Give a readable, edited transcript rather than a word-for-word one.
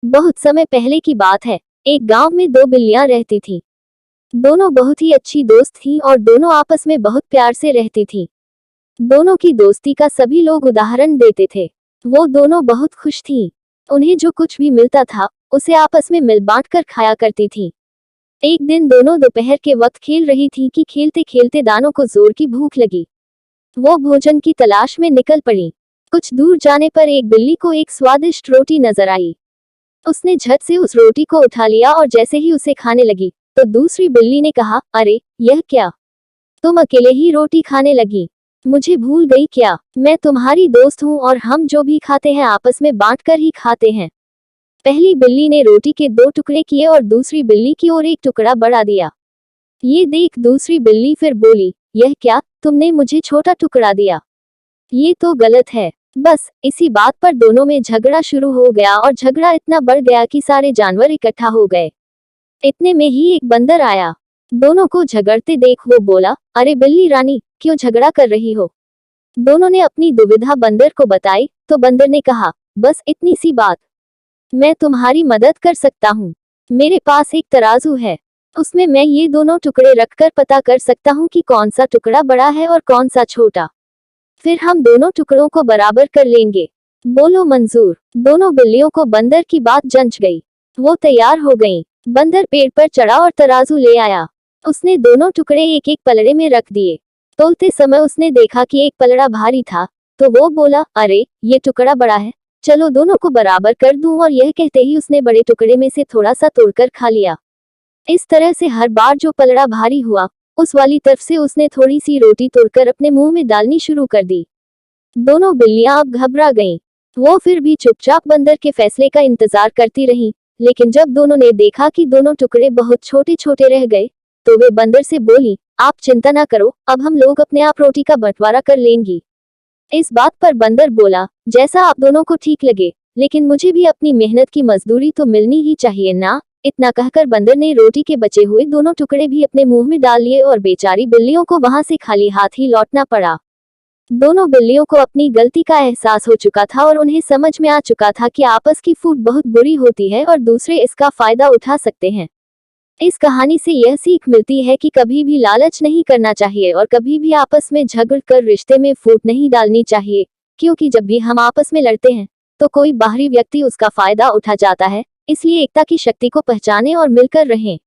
बहुत समय पहले की बात है। एक गांव में दो बिल्लियां रहती थीं। दोनों बहुत ही अच्छी दोस्त थीं और दोनों आपस में बहुत प्यार से रहती थीं। दोनों की दोस्ती का सभी लोग उदाहरण देते थे। वो दोनों बहुत खुश थीं। उन्हें जो कुछ भी मिलता था उसे आपस में मिल बांट कर खाया करती थीं। एक दिन दोनों दोपहर के वक्त खेल रही थीं कि खेलते खेलते दानों को जोर की भूख लगी। वो भोजन की तलाश में निकल पड़ी। कुछ दूर जाने पर एक बिल्ली को एक स्वादिष्ट रोटी नजर आई। उसने झट से उस रोटी को उठा लिया और जैसे ही उसे खाने लगी तो दूसरी बिल्ली ने कहा, अरे यह क्या, तुम अकेले ही रोटी खाने लगी, मुझे भूल गई क्या? मैं तुम्हारी दोस्त हूँ और हम जो भी खाते हैं आपस में बांट कर ही खाते हैं। पहली बिल्ली ने रोटी के दो टुकड़े किए और दूसरी बिल्ली की ओर एक टुकड़ा बढ़ा दिया। ये देख दूसरी बिल्ली फिर बोली, यह क्या, तुमने मुझे छोटा टुकड़ा दिया, ये तो गलत है। बस इसी बात पर दोनों में झगड़ा शुरू हो गया और झगड़ा इतना बढ़ गया कि सारे जानवर इकट्ठा हो गए। इतने में ही एक बंदर आया। दोनों को झगड़ते देख वो बोला, अरे बिल्ली रानी, क्यों झगड़ा कर रही हो? दोनों ने अपनी दुविधा बंदर को बताई तो बंदर ने कहा, बस इतनी सी बात, मैं तुम्हारी मदद कर सकता हूँ। मेरे पास एक तराजू है, उसमें मैं ये दोनों टुकड़े रखकर पता कर सकता हूँ कि कौन सा टुकड़ा बड़ा है और कौन सा छोटा। फिर हम दोनों टुकड़ों को बराबर कर लेंगे। बोलो मंजूर। दोनों बिल्लियों को बंदर की बात जंच गई। वो तैयार हो गईं। बंदर पेड़ पर चढ़ा और तराजू ले आया। उसने दोनों टुकड़े एक एक पलड़े में रख दिए। तोलते समय उसने देखा कि एक पलड़ा भारी था तो वो बोला, अरे ये टुकड़ा बड़ा है, चलो दोनों को बराबर कर दूं। और यह कहते ही उसने बड़े टुकड़े में से थोड़ा सा तोड़कर खा लिया। इस तरह से हर बार जो पलड़ा भारी हुआ उस वाली तरफ से उसने थोड़ी सी रोटी तोड़कर अपने मुंह में डालनी शुरू कर दी। दोनों बिल्लियां अब घबरा गईं। वो फिर भी चुपचाप बंदर के फैसले का इंतजार करती रहीं। लेकिन जब दोनों ने देखा कि दोनों टुकड़े बहुत छोटे छोटे रह गए तो वे बंदर से बोली, आप चिंता ना करो, अब हम लोग अपने आप रोटी का बंटवारा कर लेंगी। इस बात पर बंदर बोला, जैसा आप दोनों को ठीक लगे, लेकिन मुझे भी अपनी मेहनत की मजदूरी तो मिलनी ही चाहिए ना। इतना कहकर बंदर ने रोटी के बचे हुए दोनों टुकड़े भी अपने मुंह में डाल लिए और बेचारी बिल्लियों को वहां से खाली हाथ ही लौटना पड़ा। दोनों बिल्लियों को अपनी गलती का एहसास हो चुका था और उन्हें समझ में आ चुका था कि आपस की फूट बहुत बुरी होती है और दूसरे इसका फायदा उठा सकते हैं। इस कहानी से यह सीख मिलती है कि कभी भी लालच नहीं करना चाहिए और कभी भी आपस में झगड़ कर रिश्ते में फूट नहीं डालनी चाहिए, क्योंकि जब भी हम आपस में लड़ते हैं तो कोई बाहरी व्यक्ति उसका फायदा उठा जाता है। इसलिए एकता की शक्ति को पहचानें और मिलकर रहें।